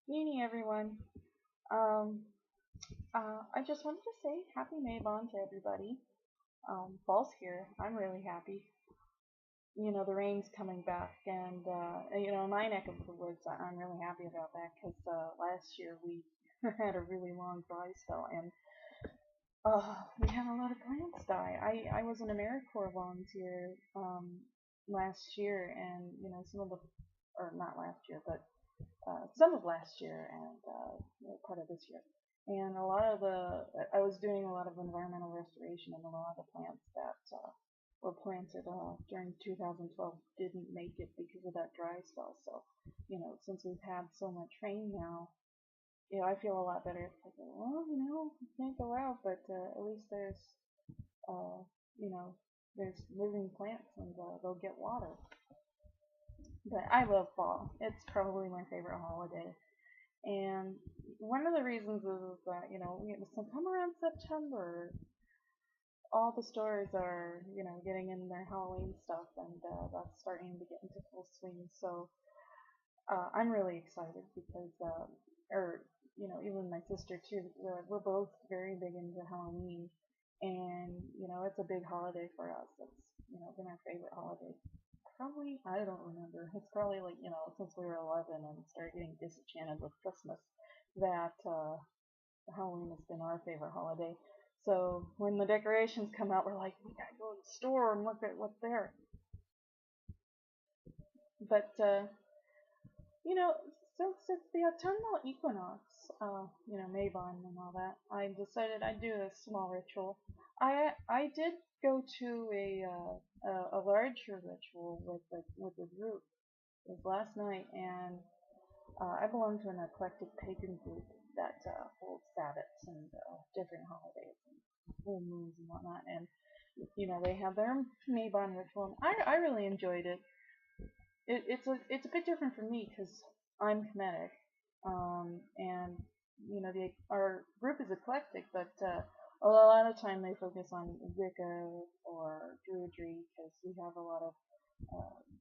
Evening, everyone. Um, I just wanted to say happy Mabon to everybody. Fall's here. I'm really happy. The rain's coming back, and in my neck of the woods, I'm really happy about that because last year we had a really long dry spell, and we had a lot of plants die. I was an AmeriCorps volunteer last year, and some of the, or not last year, but some of last year and part of this year. And I was doing a lot of environmental restoration, and a lot of the plants that were planted during 2012 didn't make it because of that dry spell. So, since we've had so much rain now, I feel a lot better. It's like, well, we can't go out, but at least uh, you know, there's living plants, and they'll get water. But I love fall. It's probably my favorite holiday. And one of the reasons is that, come around September, all the stores are, getting in their Halloween stuff, and that's starting to get into full swing. So I'm really excited because, or, even my sister too, we're both very big into Halloween. And, it's a big holiday for us. It's, been our favorite holiday. Probably, I don't remember. It's probably like, since we were 11 and started getting disenchanted with Christmas, that Halloween has been our favorite holiday. So when the decorations come out, we're like, we gotta go to the store and look at what's there. But you know, since it's the autumnal equinox, Mabon and all that, I decided I'd do a small ritual. I did go to a larger ritual with a group. It was last night, and I belong to an eclectic pagan group that holds Sabbats and different holidays and full moons and whatnot. And they have their Mabon ritual. And I really enjoyed it. It's a bit different for me because I'm Kemetic, and our group is eclectic, but a lot of time they focus on Wicca or Druidry because we have a lot of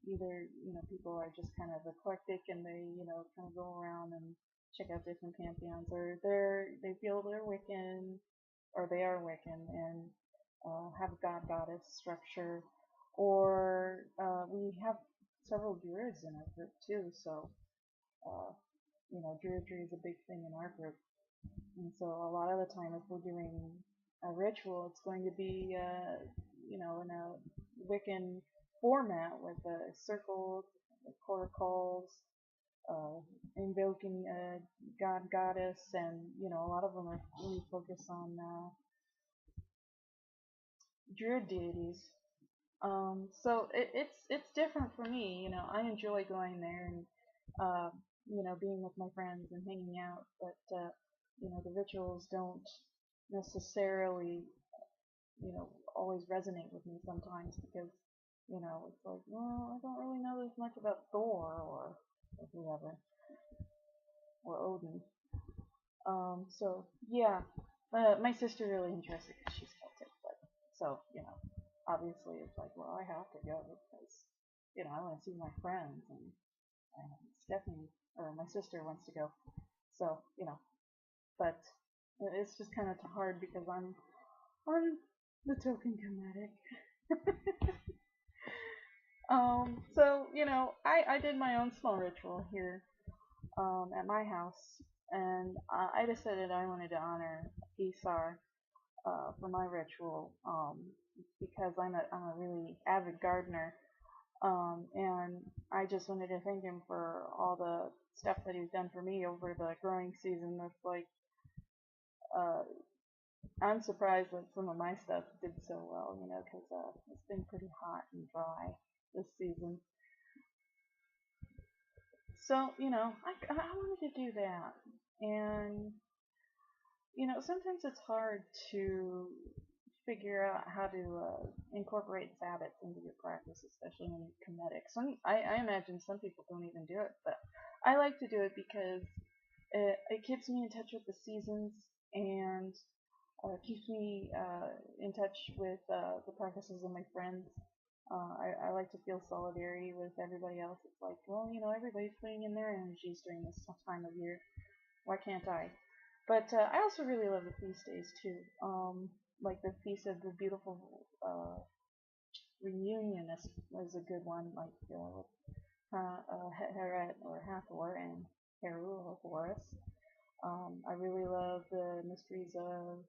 either people are just kind of eclectic and they kind of go around and check out different pantheons, or they feel they're Wiccan or they are Wiccan and have a god goddess structure, or we have several druids in our group too. So uh, druidry is a big thing in our group, and so a lot of the time if we're doing a ritual, it's going to be in a Wiccan format with circles, coracles, uh, invoking a god goddess, and a lot of them are really focused on druid deities. So it's different for me. I enjoy going there and uh, being with my friends and hanging out, but the rituals don't necessarily always resonate with me sometimes because it's like, well, I don't really know as much about Thor or whoever or Odin. So yeah, my sister really enjoys it because she's Celtic, but so obviously it's like, well, I have to go because I want to see my friends, and Stephanie or my sister wants to go, so but it's just kind of hard because I'm the token comedic. So I did my own small ritual here at my house, and I decided I wanted to honor Isar for my ritual because I'm a really avid gardener, and I just wanted to thank him for all the stuff that he's done for me over the growing season. That's like uh, I'm surprised that some of my stuff did so well, because it's been pretty hot and dry this season. So I wanted to do that, and sometimes it's hard to figure out how to incorporate Sabbats into your practice, especially when you're comedic. I imagine some people don't even do it, but I like to do it because it keeps me in touch with the seasons and keeps me in touch with the practices of my friends. I like to feel solidarity with everybody else. It's like, well, everybody's putting in their energies during this time of year. Why can't I? But I also really love the feast days too. Like the Feast of the Beautiful Reunion is a good one. Like with Heret or Hathor and Heru or Horus. I really love the mysteries of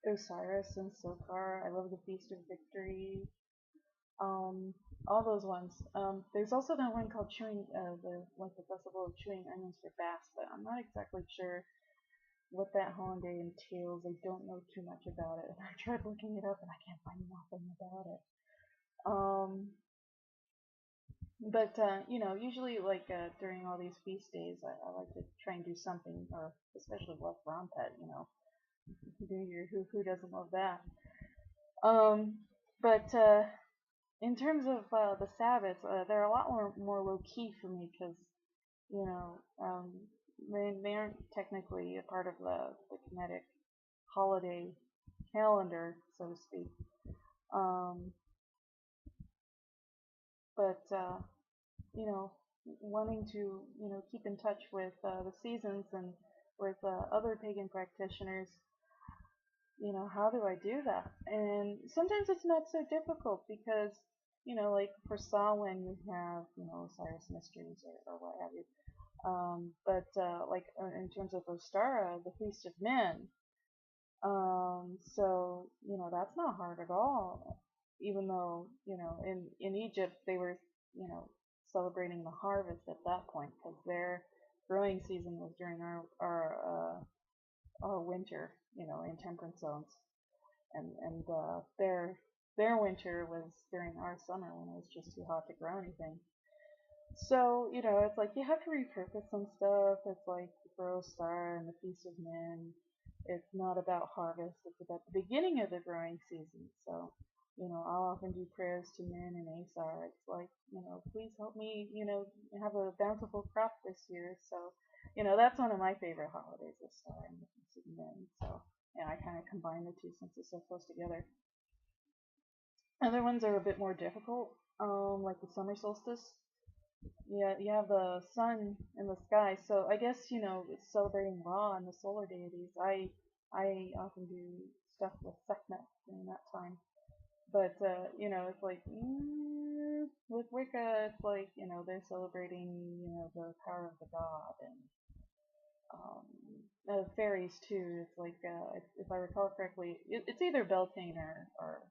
Osiris and Sokar. I love the Feast of Victory. Um, all those ones. There's also that one called Chewing, the Festival of Chewing Onions for Bass, but I'm not exactly sure what that holiday entails. I don't know too much about it. I tried looking it up and I can't find nothing about it. But usually during all these feast days, I like to try and do something, or especially love Rompet. New Year, who doesn't love that? Um, but in terms of the Sabbats, they're a lot more low key for me because you know um, they aren't technically a part of the kinetic holiday calendar, so to speak. Um, but you know, wanting to keep in touch with the seasons and with other pagan practitioners, how do I do that? And sometimes it's not so difficult because like for Samhain you have Osiris Mysteries or what have you. But in terms of Ostara, the Feast of Men, so that's not hard at all. Even though in Egypt they were celebrating the harvest at that point because their growing season was during our winter, in temperate zones, and their winter was during our summer when it was just too hot to grow anything. So, it's like you have to repurpose some stuff. It's like the Grow Star and the Feast of Men. It's not about harvest, it's about the beginning of the growing season. So, I'll often do prayers to Men and Asar. It's like, please help me, have a bountiful crop this year. So, that's one of my favorite holidays, the Star and the Feast of Men. So, yeah, I kind of combine the two since it's so close together. Other ones are a bit more difficult, like the summer solstice. Yeah, you have the sun in the sky, so I guess it's celebrating Ra and the solar deities. I often do stuff with Sekhmet during that time, but it's like with Wicca, it's like they're celebrating the power of the god and fairies too. It's like if I recall correctly, it's either Beltane or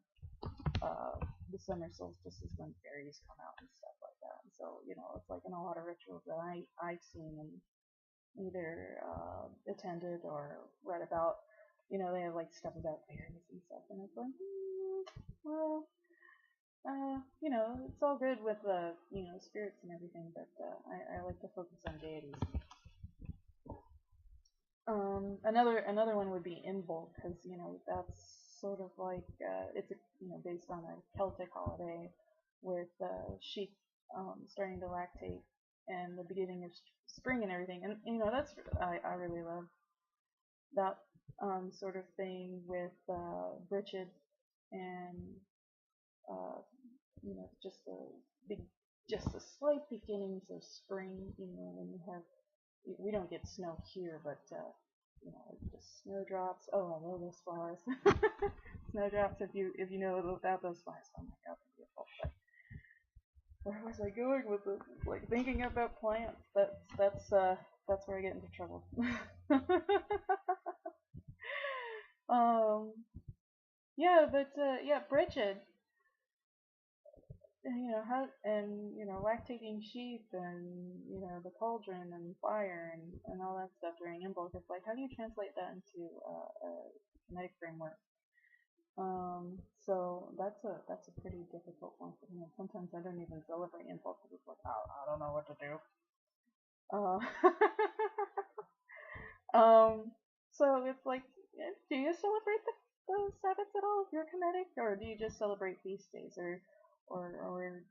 the summer solstice is when fairies come out and stuff like that. And so, it's like in a lot of rituals that I've seen and either attended or read about, they have like stuff about fairies and stuff. And it's like, well, it's all good with the, spirits and everything, but I like to focus on deities. Another one would be Imbolc, because that's sort of like it's based on a Celtic holiday with sheep starting to lactate and the beginning of spring and everything, and that's I really love that sort of thing with Bridget and uh, just the big, just the slight beginnings of spring. When you have we don't get snow here, but just snowdrops. Oh, I love those flowers. Snowdrops. If you know about those flowers, oh my god, they're beautiful. But where was I going with this? Like thinking about plants. That's where I get into trouble. um, yeah, but yeah, Bridget. How and lactating sheep and the cauldron and fire and all that stuff during Imbolc. It's like how do you translate that into a kinetic framework? So that's a pretty difficult one for me. Sometimes I don't even celebrate Imbolc because it's like I don't know what to do. Uh, so it's like, do you celebrate the Sabbats at all if you're kinetic, or do you just celebrate feast days, or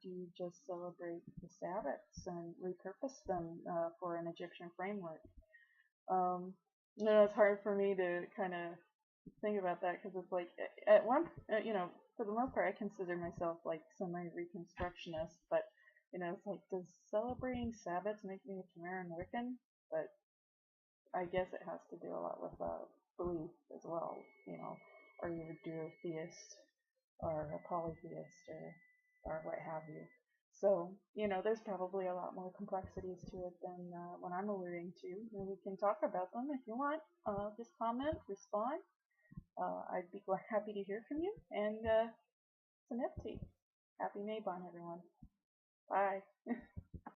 do you just celebrate the Sabbats and repurpose them for an Egyptian framework? It's hard for me to kind of think about that because it's like at one, for the most part, I consider myself like semi-reconstructionist, but it's like, does celebrating Sabbats make me a Tamara Wiccan? But I guess it has to do a lot with belief as well. Are you a duotheist or a polytheist or what have you? So there's probably a lot more complexities to it than what I'm alluding to. And we can talk about them if you want. Just comment, respond. I'd be happy to hear from you. And it's an FT. Happy Mabon, everyone. Bye.